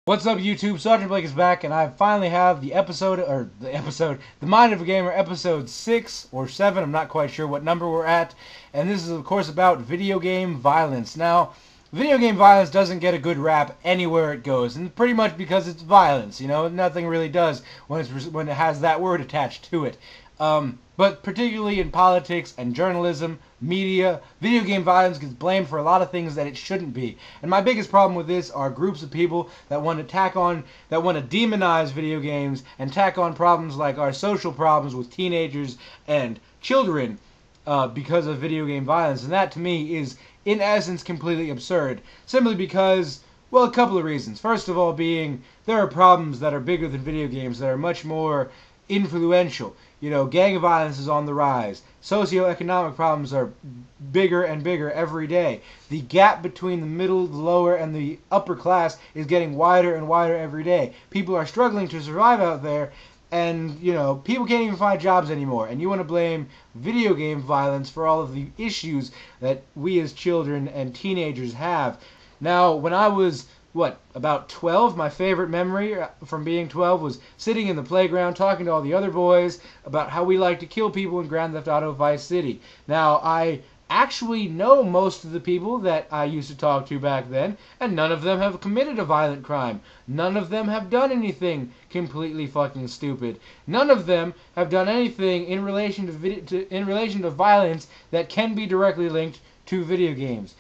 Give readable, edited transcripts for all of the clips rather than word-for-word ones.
What's up, YouTube? Sergeant Blake is back, and I finally have the Mind of a Gamer, episode 6 or 7. I'm not quite sure what number we're at. And this is, of course, about video game violence. Now, video game violence doesn't get a good rap anywhere it goes, and pretty much because it's violence. You know, nothing really does when it has that word attached to it. But particularly in politics and journalism, media, video game violence gets blamed for a lot of things that it shouldn't be. And my biggest problem with this are groups of people that want to demonize video games and tack on problems like our social problems with teenagers and children because of video game violence. And that, to me, is, in essence, completely absurd. Simply because, well, a couple of reasons. First of all being, there are problems that are bigger than video games that are much more influential. You know, gang violence is on the rise. Socioeconomic problems are bigger and bigger every day. The gap between the middle, the lower, and the upper class is getting wider and wider every day. People are struggling to survive out there, and, you know, people can't even find jobs anymore. And you want to blame video game violence for all of the issues that we as children and teenagers have. Now, when I was about 12, my favorite memory from being 12 was sitting in the playground talking to all the other boys about how we like to kill people in Grand Theft Auto Vice City. Now, I actually know most of the people that I used to talk to back then, and none of them have committed a violent crime. None of them have done anything completely fucking stupid. None of them have done anything in relation to violence that can be directly linked to video games.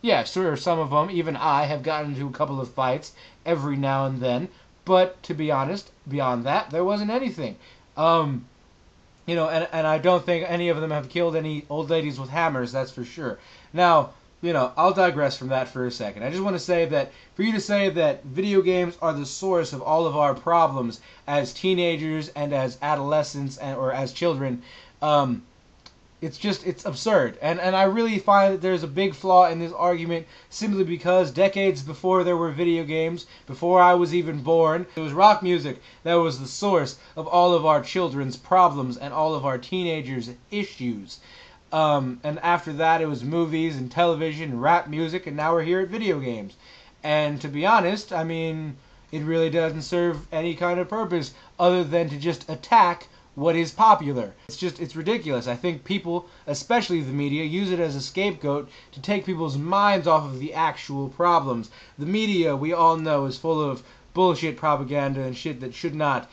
Yeah, sure, some of them, even I, have gotten into a couple of fights every now and then, but to be honest, beyond that, there wasn't anything. You know, and I don't think any of them have killed any old ladies with hammers, that's for sure. Now, you know, I'll digress from that for a second. I just want to say that, for you to say that video games are the source of all of our problems as teenagers and as adolescents or as children, it's absurd. And I really find that there's a big flaw in this argument simply because decades before there were video games, before I was even born, it was rock music that was the source of all of our children's problems and all of our teenagers' issues. And after that it was movies and television, rap music, and now we're here at video games. And to be honest, I mean, it really doesn't serve any kind of purpose other than to just attack what is popular. It's ridiculous. I think people, especially the media, use it as a scapegoat to take people's minds off of the actual problems. The media, we all know, is full of bullshit propaganda and shit that should not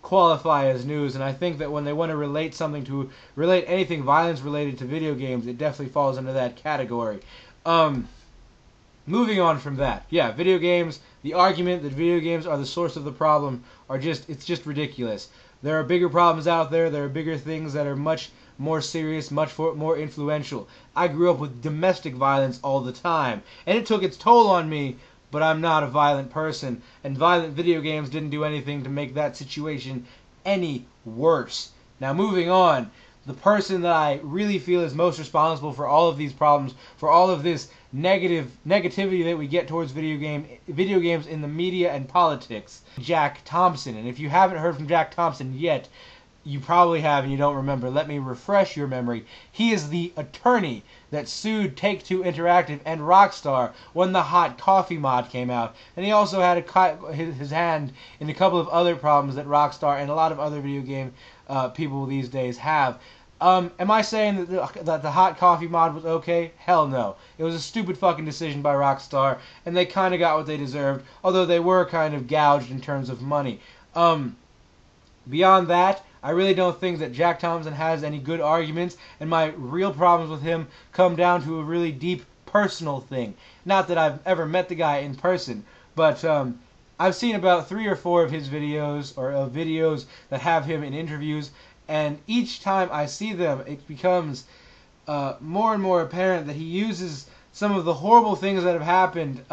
qualify as news, and I think that when they want to relate anything violence related to video games, it definitely falls under that category. Moving on from that, yeah, video games, the argument that video games are the source of the problem it's just ridiculous. There are bigger problems out there. There are bigger things that are much more serious, much more influential. I grew up with domestic violence all the time, and it took its toll on me, but I'm not a violent person, and violent video games didn't do anything to make that situation any worse. Now, moving on, the person that I really feel is most responsible for all of these problems, for all of this negativity that we get towards video games in the media and politics, Jack Thompson. And if you haven't heard from Jack Thompson yet, you probably have and you don't remember. Let me refresh your memory. He is the attorney that sued Take-Two Interactive and Rockstar when the hot coffee mod came out. And he also had his hand in a couple of other problems that Rockstar and a lot of other video game people these days have. Am I saying that the hot coffee mod was okay? Hell no. It was a stupid fucking decision by Rockstar, and they kind of got what they deserved, although they were kind of gouged in terms of money. Beyond that, I really don't think that Jack Thompson has any good arguments, and my real problems with him come down to a really deep personal thing. Not that I've ever met the guy in person, but I've seen about 3 or 4 of his videos, or videos that have him in interviews, and each time I see them, it becomes more and more apparent that he uses some of the horrible things that have happened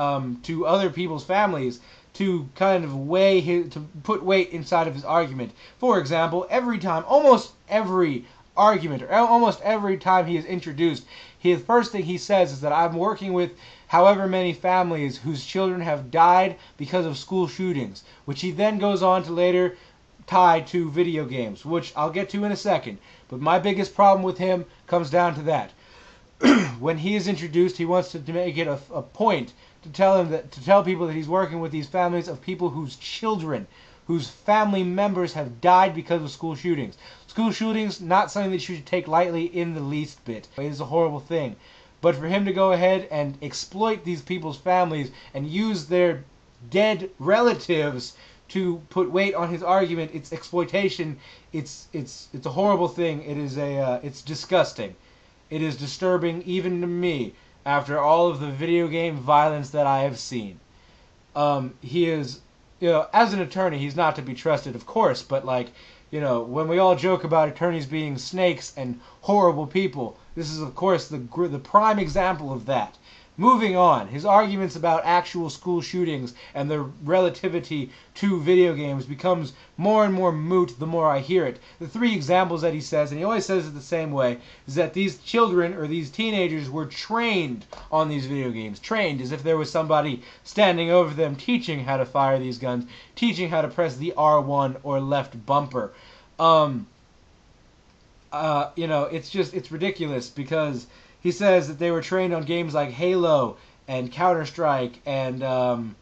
to other people's families to kind of to put weight inside of his argument. For example, almost every argument, or almost every time he is introduced, his first thing he says is that I'm working with however many families whose children have died because of school shootings, which he then goes on to later tie to video games, which I'll get to in a second. But my biggest problem with him comes down to that. When he is introduced, he wants to make it a point to tell people that he's working with these families of people whose children, whose family members have died because of school shootings. School shootings, not something that you should take lightly in the least bit. It is a horrible thing. But for him to go ahead and exploit these people's families and use their dead relatives to put weight on his argument, it's exploitation. It's a horrible thing. It's disgusting. It is disturbing even to me after all of the video game violence that I have seen. He is, as an attorney, he's not to be trusted, of course, but when we all joke about attorneys being snakes and horrible people, this is, of course, the prime example of that. Moving on, his arguments about actual school shootings and their relativity to video games becomes more and more moot the more I hear it. The three examples that he says, and he always says it the same way, is that these children or these teenagers were trained on these video games. Trained as if there was somebody standing over them teaching how to fire these guns, teaching how to press the R1 or left bumper. It's ridiculous because he says that they were trained on games like Halo and Counter-Strike and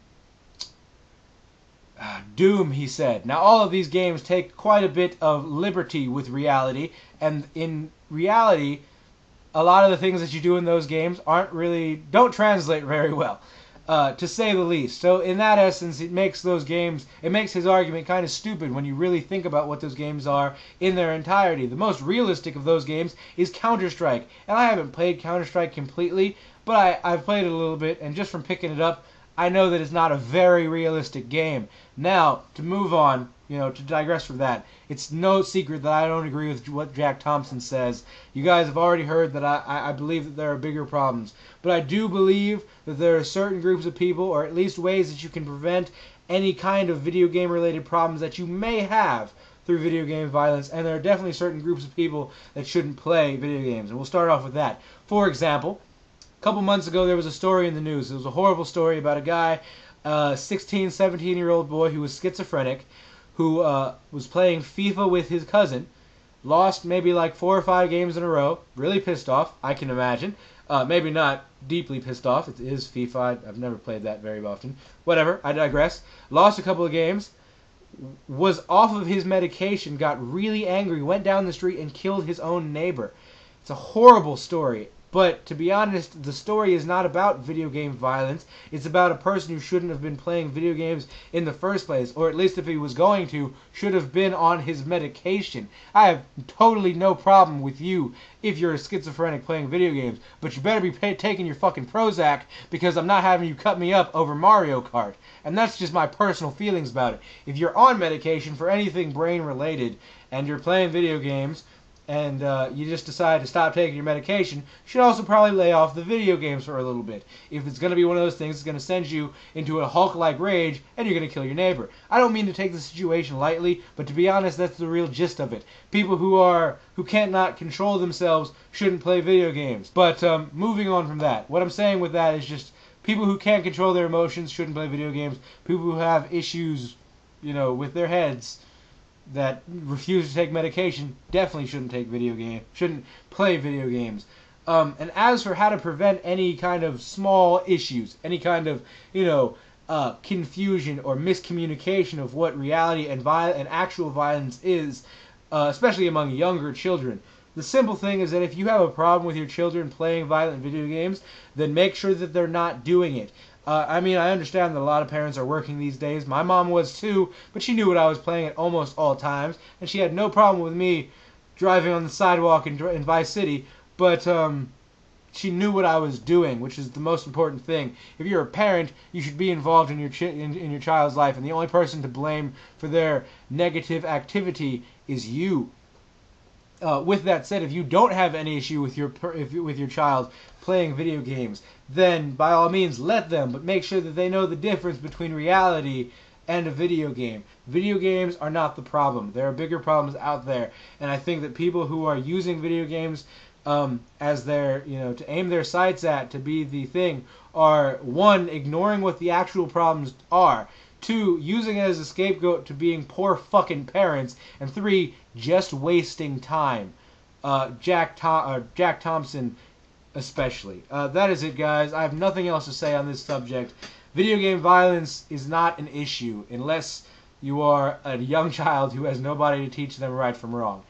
Doom, he said. Now, all of these games take quite a bit of liberty with reality, and in reality, a lot of the things that you do in those games don't translate very well, to say the least. So in that essence, it makes his argument kind of stupid when you really think about what those games are in their entirety. The most realistic of those games is Counter-Strike, and I haven't played Counter-Strike completely, but I've played it a little bit, and just from picking it up, I know that it's not a very realistic game. Now, to move on, to digress from that, it's no secret that I don't agree with what Jack Thompson says. You guys have already heard that I believe that there are bigger problems. But I do believe that there are certain groups of people, or at least ways that you can prevent any kind of video game related problems that you may have through video game violence, and there are definitely certain groups of people that shouldn't play video games. And we'll start off with that. For example, a couple months ago there was a story in the news. It was a horrible story about a guy, 16, 17-year-old boy who was schizophrenic, who was playing FIFA with his cousin, lost maybe like 4 or 5 games in a row, really pissed off, I can imagine. Maybe not deeply pissed off. It is FIFA. I've never played that very often. Whatever, I digress. Lost a couple of games, was off of his medication, got really angry, went down the street and killed his own neighbor. It's a horrible story. But to be honest, the story is not about video game violence. It's about a person who shouldn't have been playing video games in the first place, or at least if he was going to, should have been on his medication. I have totally no problem with you if you're a schizophrenic playing video games, but you better be taking your fucking Prozac, because I'm not having you cut me up over Mario Kart. And that's just my personal feelings about it. If you're on medication for anything brain related and you're playing video games, and you just decide to stop taking your medication, you should also probably lay off the video games for a little bit. If it's going to be one of those things that's going to send you into a Hulk-like rage, and you're going to kill your neighbor. I don't mean to take the situation lightly, but to be honest, that's the real gist of it. People who can't not control themselves shouldn't play video games. But moving on from that, what I'm saying with that is just people who can't control their emotions shouldn't play video games. People who have issues, with their heads, that refuse to take medication definitely shouldn't play video games. And as for how to prevent any kind of small issues, any kind of confusion or miscommunication of what reality and actual violence is, especially among younger children, the simple thing is that if you have a problem with your children playing violent video games, then make sure that they're not doing it. I understand that a lot of parents are working these days. My mom was too, but she knew what I was playing at almost all times, and she had no problem with me driving on the sidewalk in Vice City, but she knew what I was doing, which is the most important thing. If you're a parent, you should be involved in your child's life, and the only person to blame for their negative activity is you. With that said, if you don't have any issue with your child playing video games, then by all means let them, but make sure that they know the difference between reality and a video game. Video games are not the problem. There are bigger problems out there, and I think that people who are using video games as their, to aim their sights at, to be the thing, are 1, ignoring what the actual problems are, 2, using it as a scapegoat to being poor fucking parents, and 3, just wasting time. Jack Thompson especially. That is it, guys. I have nothing else to say on this subject. Video game violence is not an issue unless you are a young child who has nobody to teach them right from wrong.